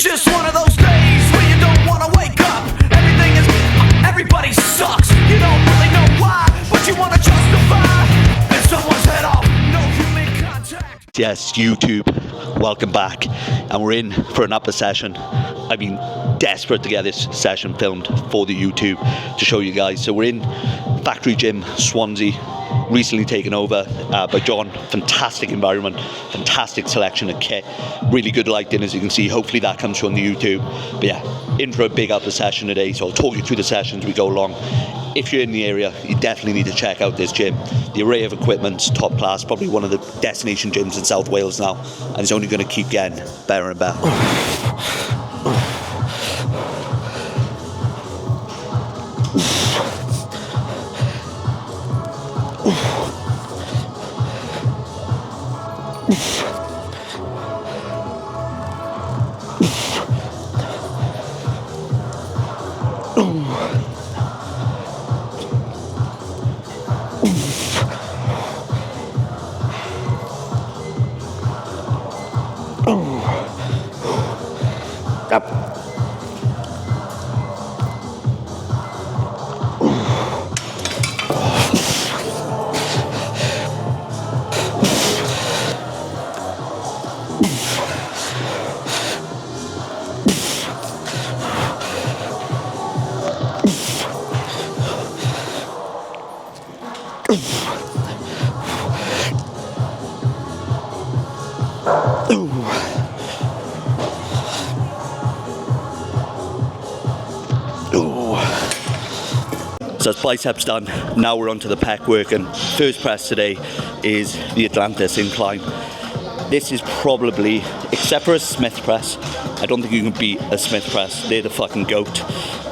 just one of those days where you don't want to wake up. Everybody sucks. You don't really know why, but you want to justify. And someone's head off, no human contact. Yes, YouTube, welcome back. And we're in for an upper session. I've been desperate to get this session filmed for the YouTube to show you guys. So we're in Factory Gym, Swansea, recently taken over by John. Fantastic environment, fantastic selection of kit, really good lighting, as you can see. Hopefully that comes through on the YouTube. But yeah, in for a big upper session today, so I'll talk you through the sessions as we go along. If you're in the area, you definitely need to check out this gym. The array of equipment's top class, probably one of the destination gyms in South Wales now, and it's only going to keep getting better and better. So that's biceps done. Now we're on to the pec work, and first press today is the Atlantis incline. This is probably, except for a Smith press, I don't think you can beat a Smith press. They're the fucking goat.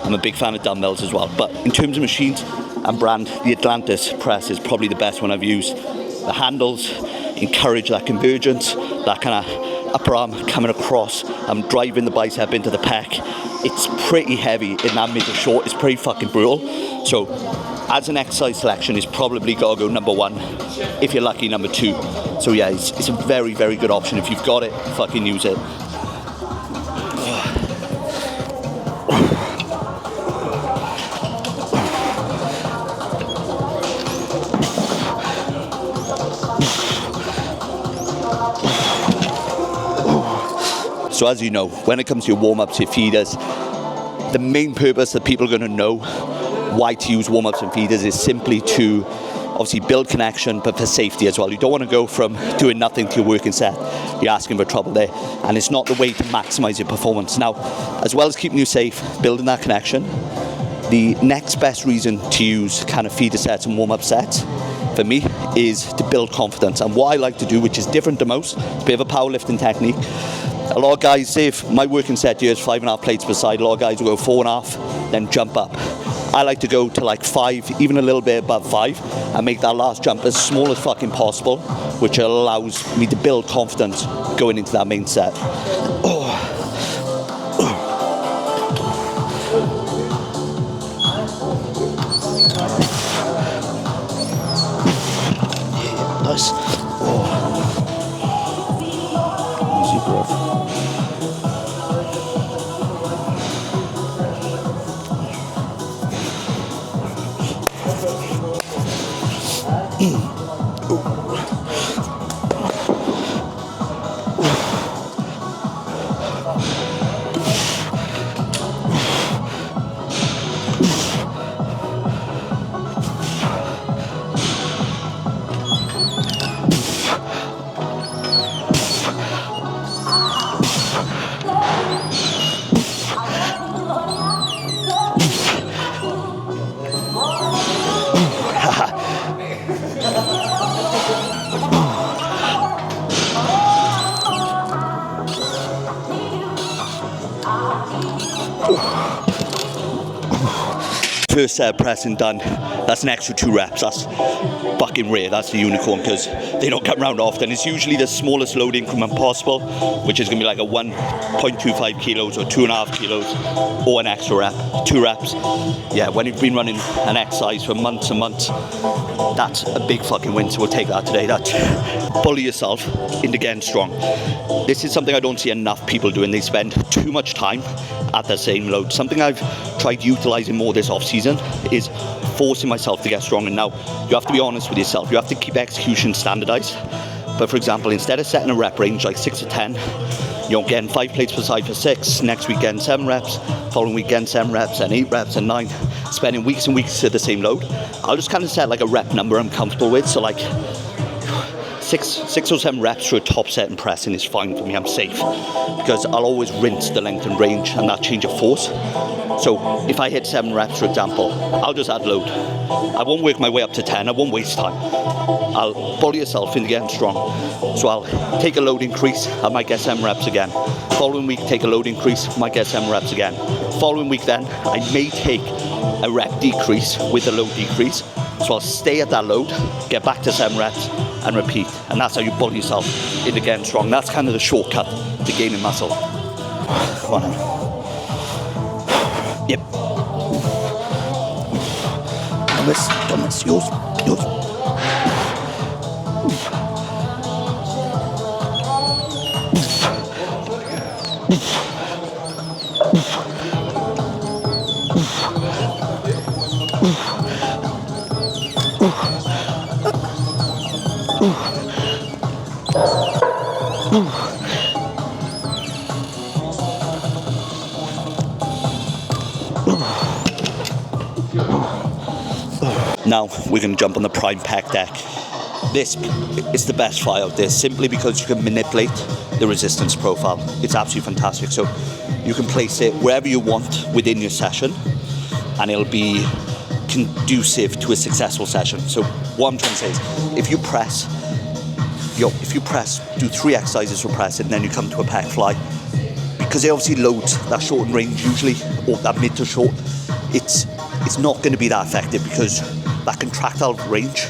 I'm a big fan of dumbbells as well, but in terms of machines and brand, the Atlantis press is probably the best one I've used. The handles encourage that convergence, that kind of upper arm coming across and driving the bicep into the pec. It's pretty heavy in that middle short. It's pretty fucking brutal. So as an exercise selection, it's probably got to go number one. If you're lucky, number two. So yeah, it's a very, very good option. If you've got it, fucking use it. So as you know, when it comes to your warm-ups, your feeders, the main purpose that people are going to know why to use warm-ups and feeders is simply to obviously build connection, but for safety as well. You don't want to go from doing nothing to your working set. You're asking for trouble there, and it's not the way to maximize your performance. Now, as well as keeping you safe, building that connection, the next best reason to use kind of feeder sets and warm-up sets for me is to build confidence. And what I like to do, which is different to most, it's a bit of a powerlifting technique. A lot of guys say if my working set here is 5.5 plates per side, a lot of guys will go 4.5, then jump up. I like to go to like 5, even a little bit above 5, and make that last jump as small as fucking possible, which allows me to build confidence going into that main set. Nice. Easy breath. First set of pressing done. That's an extra 2 reps. That's fucking rare. That's the unicorn, because they don't come around often. It's usually the smallest load increment possible, which is going to be like a 1.25 kilos or 2.5 kilos, or an extra rep, 2 reps. Yeah, when you've been running an exercise for months and months, that's a big fucking win. So we'll take that today. That's bully yourself into getting strong. This is something I don't see enough people doing. They spend too much time at the same load. Something I've tried utilising more this off season is forcing myself to get strong. And now you have to be honest with yourself. You have to keep execution standardised. But for example, instead of setting a rep range like 6 to 10, getting 5 plates per side for 6, next week getting 7 reps, following week getting 7 reps and 8 reps and 9, spending weeks and weeks at the same load. I'll just kind of set like a rep number I'm comfortable with. So like 6 or 7 reps for a top set and pressing is fine for me. I'm safe, because I'll always rinse the length and range and that change of force. So if I hit 7 reps, for example, I'll just add load. I won't work my way up to 10. I won't waste time. I'll bully yourself into getting strong. So I'll take a load increase. I might get 7 reps again. Following week, take a load increase. Might get 7 reps again. Following week then, I may take a rep decrease with a load decrease. So I'll stay at that load, get back to 7 reps and repeat. And that's how you bully yourself into getting strong. That's kind of the shortcut to gaining muscle. Come on now. Yep. Don't miss. Yours. Now we're going to jump on the prime pec deck. This is the best file out there, simply because you can manipulate the resistance profile. It's absolutely fantastic. So you can place it wherever you want within your session, and it'll be conducive to a successful session. So what I'm trying to say is, if you press, do 3 exercises for press, and then you come to a pec fly, because it obviously loads that short range usually, or that mid to short, it's not going to be that effective, because that contractile range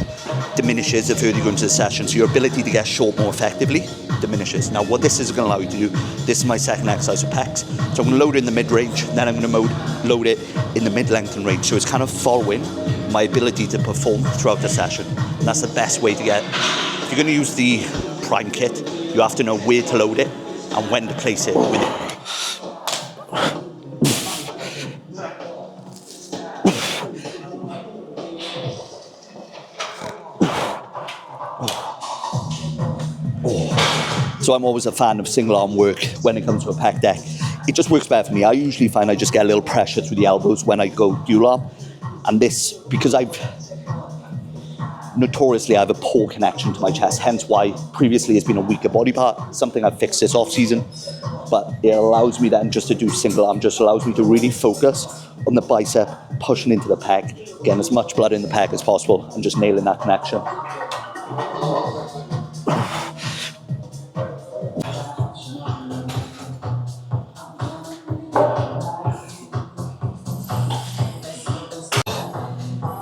diminishes the further you go into the session. So your ability to get short more effectively diminishes. Now what this is going to allow you to do, this is my second exercise of pecs. So I'm going to load it in the mid-range, then I'm going to load it in the mid-length and range. So it's kind of following my ability to perform throughout the session. And that's the best way to get, if you're going to use the prime kit, you have to know where to load it and when to place it with it. So I'm always a fan of single arm work when it comes to a pec deck. It just works better for me. I usually find I just get a little pressure through the elbows when I go dual arm. And this, because notoriously I have a poor connection to my chest, hence why previously it's been a weaker body part, something I've fixed this off season. But it allows me then just to do single arm, just allows me to really focus on the bicep, pushing into the pec, getting as much blood in the pec as possible, and just nailing that connection.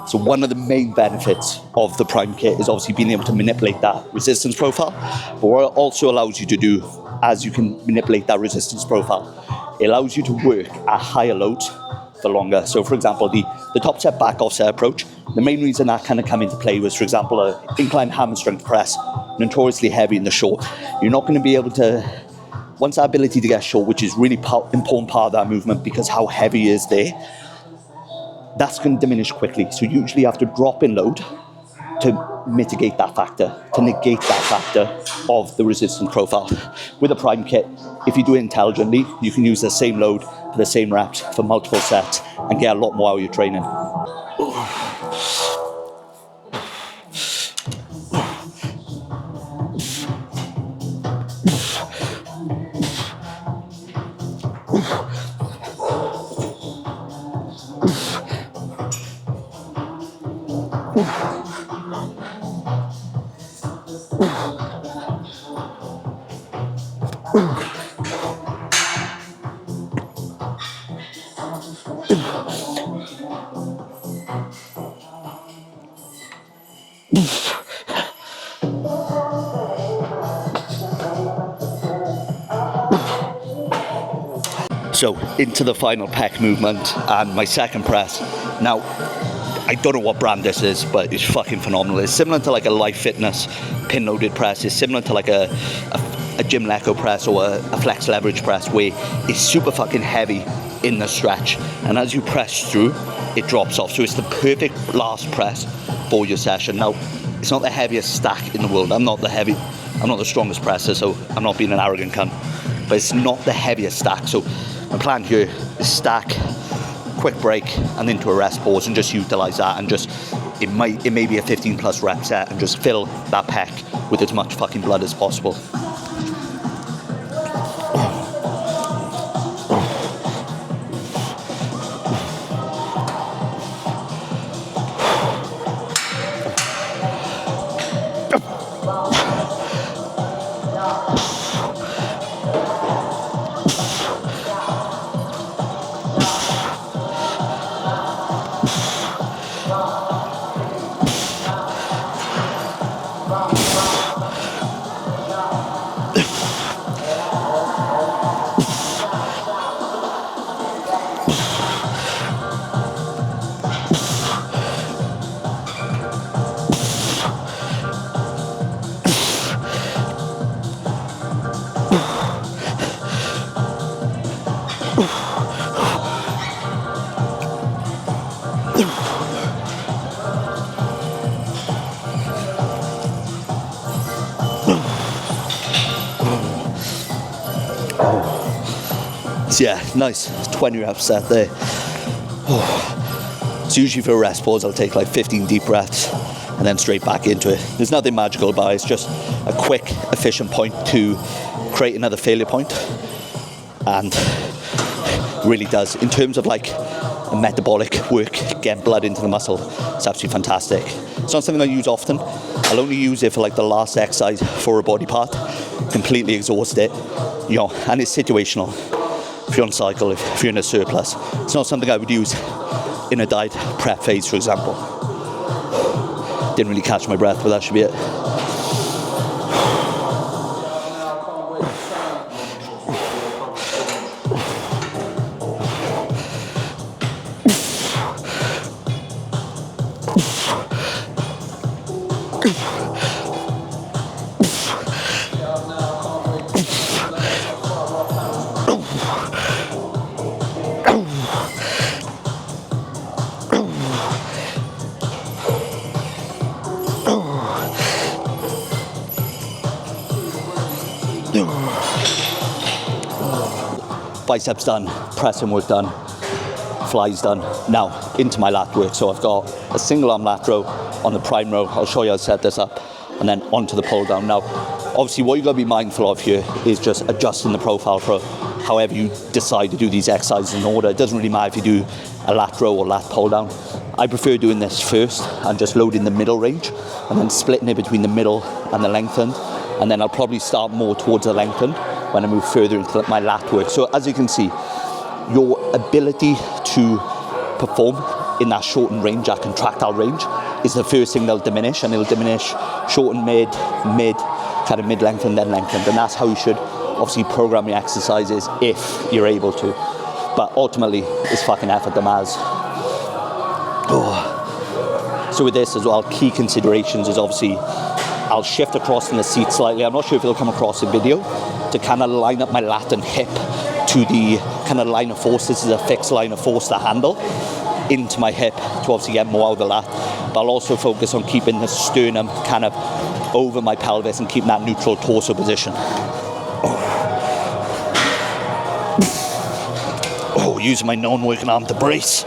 So one of the main benefits of the Prime Kit is obviously being able to manipulate that resistance profile. But what it also allows you to do, as you can manipulate that resistance profile, it allows you to work at higher loads for longer. So for example, the top set back offset approach, the main reason that kind of come into play was, for example, an incline hammer strength press, notoriously heavy in the short. You're not going to be able to, once that ability to get short, which is really important part of that movement because how heavy it is there, that's going to diminish quickly. So you usually have to drop in load to mitigate that factor, to negate that factor of the resistance profile. With a Prime Kit, if you do it intelligently, you can use the same load for the same reps for multiple sets and get a lot more out of your training. So into the final pec movement and my second press. Now, I don't know what brand this is, but it's fucking phenomenal. It's similar to like a Life Fitness pin loaded press. It's similar to like a Gym Leco press or a flex leverage press, where it's super fucking heavy in the stretch, and as you press through, it drops off. So it's the perfect last press for your session. Now, it's not the heaviest stack in the world. I'm not the strongest presser, so I'm not being an arrogant cunt. But it's not the heaviest stack. So my plan here is stack, quick break, and into a rest pause, and just utilize that, and just it may be a 15 plus rep set, and just fill that pec with as much fucking blood as possible. So yeah, nice 20 reps set there. So usually for a rest pause, I'll take like 15 deep breaths and then straight back into it. There's nothing magical about it. It's just a quick, efficient point to create another failure point, and really does, in terms of like a metabolic work, get blood into the muscle, it's absolutely fantastic. It's not something I use often. I'll only use it for like the last exercise for a body part, completely exhaust it, you know, and it's situational. If you're on cycle, if you're in a surplus, it's not something I would use in a diet prep phase, for example. Didn't really catch my breath, but that should be it. Biceps done, pressing work done, flies done. Now into my lat work. So I've got a single arm lat row on the prime row. I'll show you how to set this up, and then onto the pull down. Now, obviously what you've got to be mindful of here is just adjusting the profile for however you decide to do these exercises in order. It doesn't really matter if you do a lat row or lat pull down. I prefer doing this first and just loading the middle range, and then splitting it between the middle and the lengthened, and then I'll probably start more towards the lengthened when I move further into my lat work. So as you can see, your ability to perform in that shortened range, that contractile range, is the first thing they'll diminish, and it'll diminish shortened, mid, kind of mid-length, and then lengthened. And that's how you should obviously program your exercises if you're able to. But ultimately, it's fucking effort the mas. So with this as well, key considerations is obviously I'll shift across in the seat slightly. I'm not sure if it'll come across in video, to kind of line up my lat and hip to the kind of line of force. This is a fixed line of force, the handle, into my hip to obviously get more out of the lat. But I'll also focus on keeping the sternum kind of over my pelvis and keeping that neutral torso position. Oh, using my non-working arm to brace.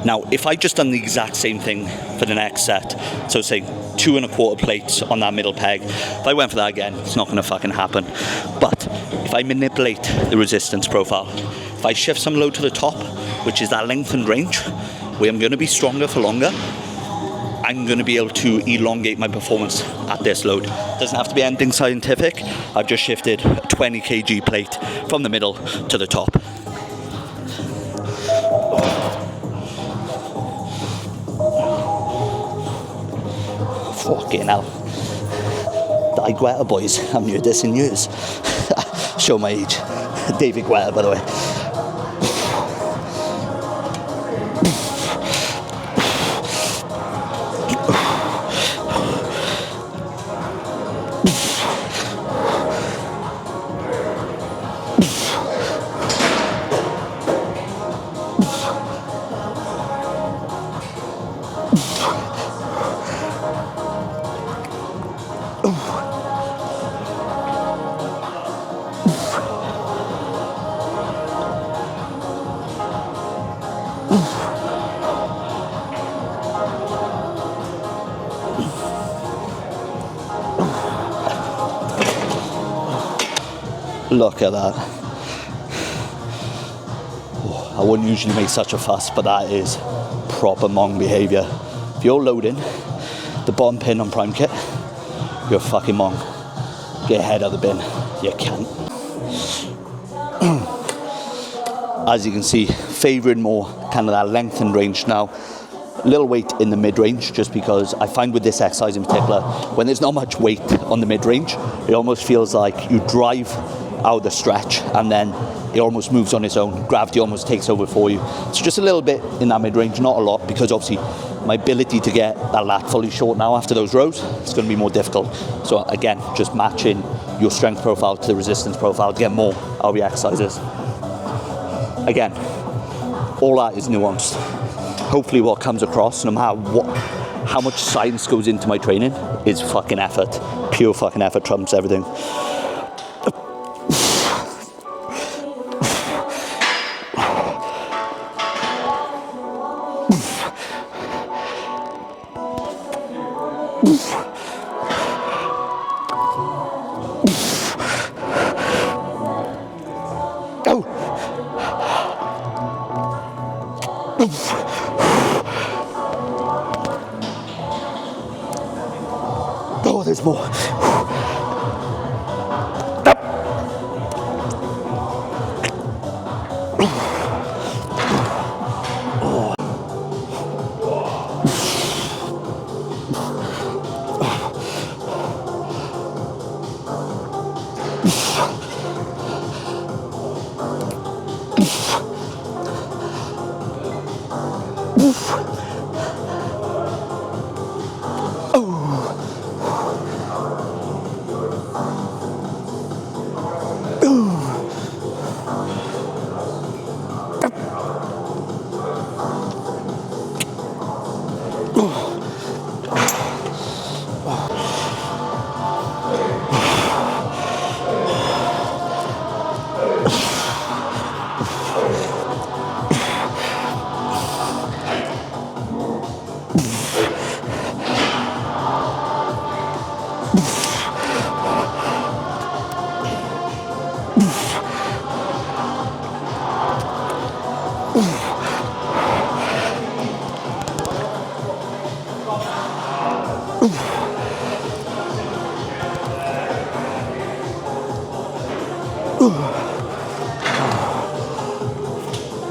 Now, if I just done the exact same thing for the next set, so say 2 1/4 plates on that middle peg, if I went for that again, it's not going to fucking happen. But if I manipulate the resistance profile, if I shift some load to the top, which is that lengthened range, where I'm going to be stronger for longer, I'm going to be able to elongate my performance at this load. Doesn't have to be anything scientific. I've just shifted a 20 kg plate from the middle to the top. Fucking hell. Die Guetta, boys. I haven't heard this in years. Show my age. David Guetta, by the way. Look at that. Oh, I wouldn't usually make such a fuss, but that is proper Mong behaviour. If you're loading the bottom pin on prime kit, you're a fucking Mong. Get your head out of the bin. You can't. As you can see, favouring more kind of that lengthened range now. A little weight in the mid-range, just because I find with this exercise in particular, when there's not much weight on the mid-range, it almost feels like you drive out the stretch and then it almost moves on its own. Gravity almost takes over for you. So just a little bit in that mid-range, not a lot, because obviously my ability to get that lat fully short now after those rows is going to be more difficult. So again, just matching your strength profile to the resistance profile to get more out of your exercises. Again, all that is nuanced. Hopefully what comes across, no matter how much science goes into my training, is fucking effort. Pure fucking effort trumps everything. Oh, there's more.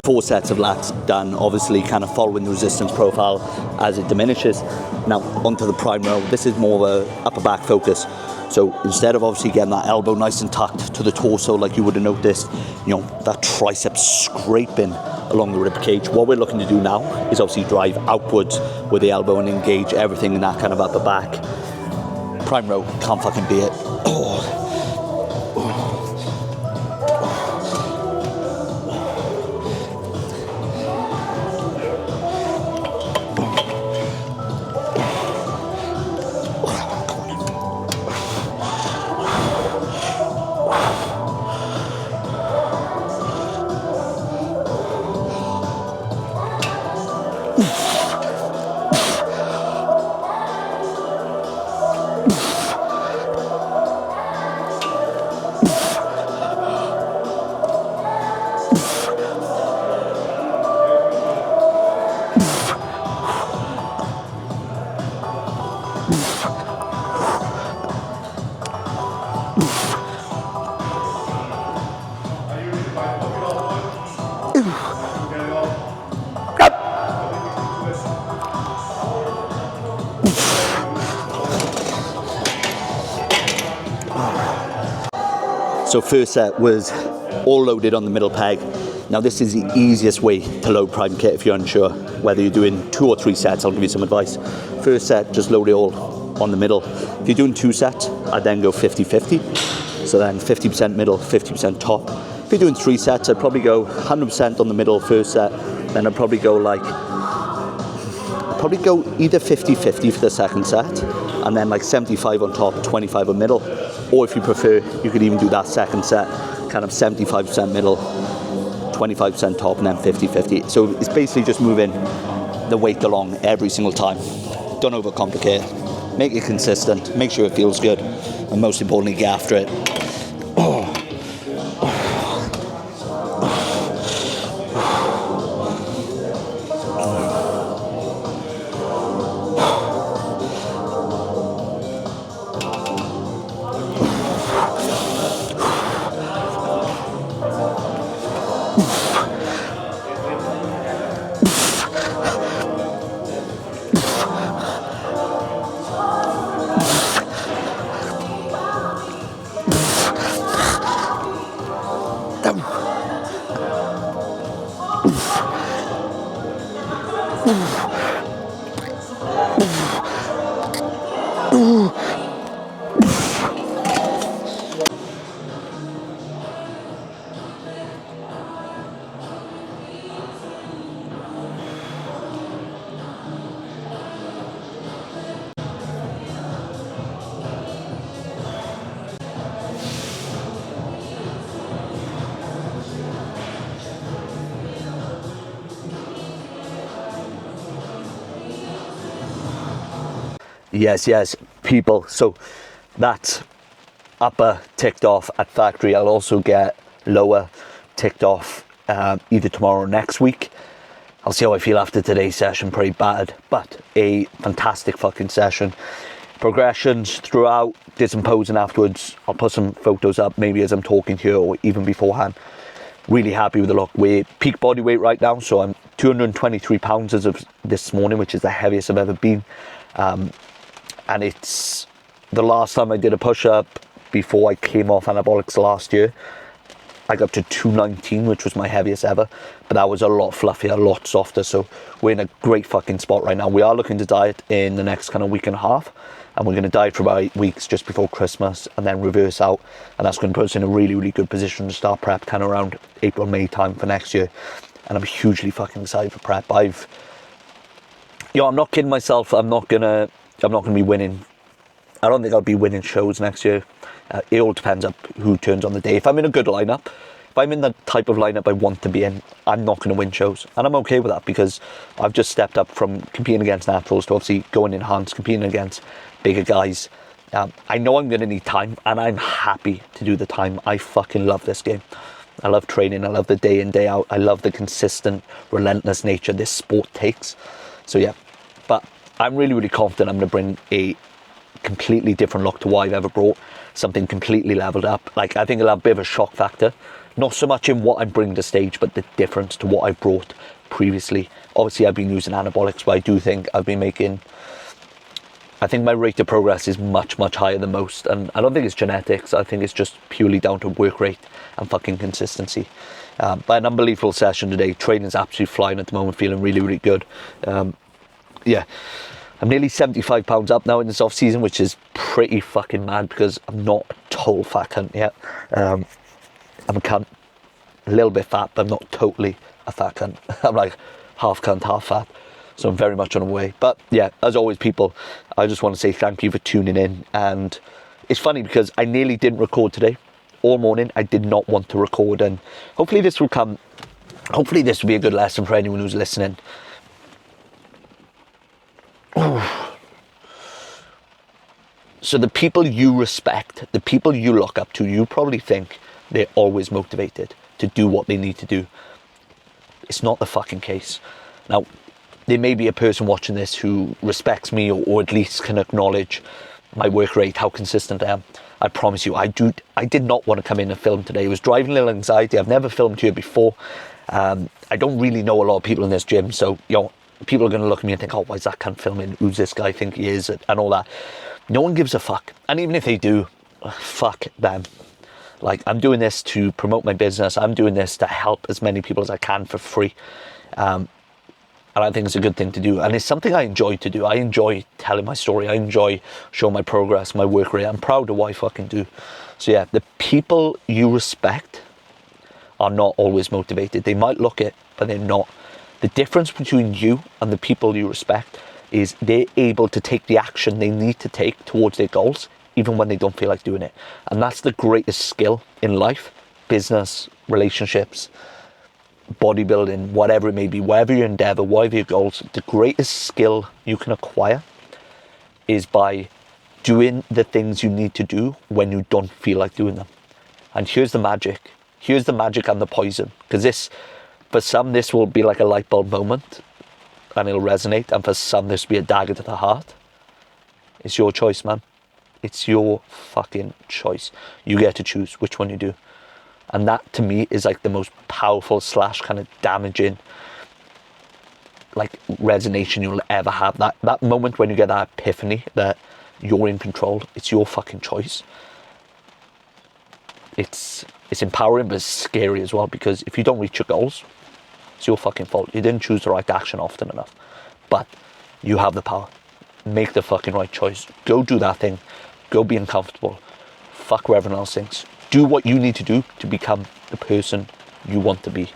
Four sets of lats done, obviously kind of following the resistance profile as it diminishes. Now onto the prime row. This is more of a upper back focus. So instead of obviously getting that elbow nice and tucked to the torso like you would have noticed, you know, that tricep scraping along the rib cage, what we're looking to do now is obviously drive outwards with the elbow and engage everything in that kind of upper back. Prime row, can't fucking beat it. Oh. So first set was all loaded on the middle peg. Now this is the easiest way to load prime kit if you're unsure whether you're doing 2 or 3 sets. I'll give you some advice. First set, just load it all on the middle. If you're doing 2 sets, I'd then go 50-50. So then 50% middle, 50% top. If you're doing 3 sets, I'd probably go 100% on the middle first set. Then I'd probably go either 50-50 for the second set, and then like 75 on top, 25 on middle. Or if you prefer, you could even do that second set, kind of 75% middle, 25% top, and then 50-50. So it's basically just moving the weight along every single time. Don't overcomplicate it. Make it consistent, make sure it feels good, and most importantly, get after it. Yes, people. So that's upper ticked off at factory. I'll also get lower ticked off either tomorrow or next week. I'll see how I feel after today's session. Pretty bad, but a fantastic fucking session. Progressions throughout, did some posing afterwards. I'll put some photos up maybe as I'm talking to you or even beforehand. Really happy with the look. We're peak body weight right now, so I'm 223 pounds as of this morning, which is the heaviest I've ever been. And it's the last time I did a push-up before I came off anabolics last year. I got up to 219, which was my heaviest ever, but that was a lot fluffier, a lot softer. So we're in a great fucking spot right now. We are looking to diet in the next kind of week and a half, and we're going to diet for about 8 weeks just before Christmas and then reverse out. And that's going to put us in a really, really good position to start prep kind of around April, May time for next year. And I'm hugely fucking excited for prep. I'm not kidding myself. I'm not gonna be winning. I don't think I'll be winning shows next year. It all depends on who turns on the day. If I'm in a good lineup, if I'm in the type of lineup I want to be in, I'm not going to win shows. And I'm okay with that because I've just stepped up from competing against naturals to obviously going enhanced, competing against bigger guys. I know I'm going to need time, and I'm happy to do the time. I fucking love this game. I love training. I love the day in, day out. I love the consistent, relentless nature this sport takes. So yeah, but I'm really, really confident I'm going to bring a completely different look to what I've ever brought. Something completely leveled up. Like, I think it'll have a bit of a shock factor. Not so much in what I'm bringing to stage, but the difference to what I brought previously. Obviously, I've been using anabolics, but I do think I've been making... I think my rate of progress is much, much higher than most. And I don't think it's genetics. I think it's just purely down to work rate and fucking consistency. But an unbelievable session today. Training's absolutely flying at the moment, feeling really, really good. Yeah. I'm nearly 75 pounds up now in this off season, which is pretty fucking mad because I'm not a total fat cunt yet. I'm a cunt, a little bit fat, but I'm not totally a fat cunt. I'm like half cunt, half fat. So I'm very much on the way. But yeah, as always, people, I just want to say thank you for tuning in. And it's funny because I nearly didn't record today. All morning, I did not want to record. And hopefully this will be a good lesson for anyone who's listening. So the people you respect, the people you look up to, you probably think they're always motivated to do what they need to do. It's not the fucking case. Now, there may be a person watching this who respects me or at least can acknowledge my work rate, how consistent I am. I promise you, I did not want to come in and film today. It was driving a little anxiety. I've never filmed here before. I don't really know a lot of people in this gym, so people are going to look at me and think, oh, why is that cunt filming? Who's this guy think he is? And all that. No one gives a fuck. And even if they do, fuck them. Like, I'm doing this to promote my business. I'm doing this to help as many people as I can for free. And I think it's a good thing to do. And it's something I enjoy to do. I enjoy telling my story. I enjoy showing my progress, my work rate. I'm proud of what I fucking do. So yeah, the people you respect are not always motivated. They might look it, but they're not. The difference between you and the people you respect is they're able to take the action they need to take towards their goals, even when they don't feel like doing it. And that's the greatest skill in life, business, relationships, bodybuilding, whatever it may be, whatever your endeavor, whatever your goals, the greatest skill you can acquire is by doing the things you need to do when you don't feel like doing them. And here's the magic. Here's the magic and the poison. Because for some, this will be like a light bulb moment and it'll resonate. And for some, this will be a dagger to the heart. It's your choice, man. It's your fucking choice. You get to choose which one you do. And that, to me, is like the most powerful / kind of damaging, like, resonation you'll ever have. That moment when you get that epiphany that you're in control. It's your fucking choice. It's empowering, but it's scary as well, because if you don't reach your goals, it's your fucking fault. You didn't choose the right action often enough. But you have the power. Make the fucking right choice. Go do that thing. Go be uncomfortable. Fuck what everyone else thinks. Do what you need to do to become the person you want to be.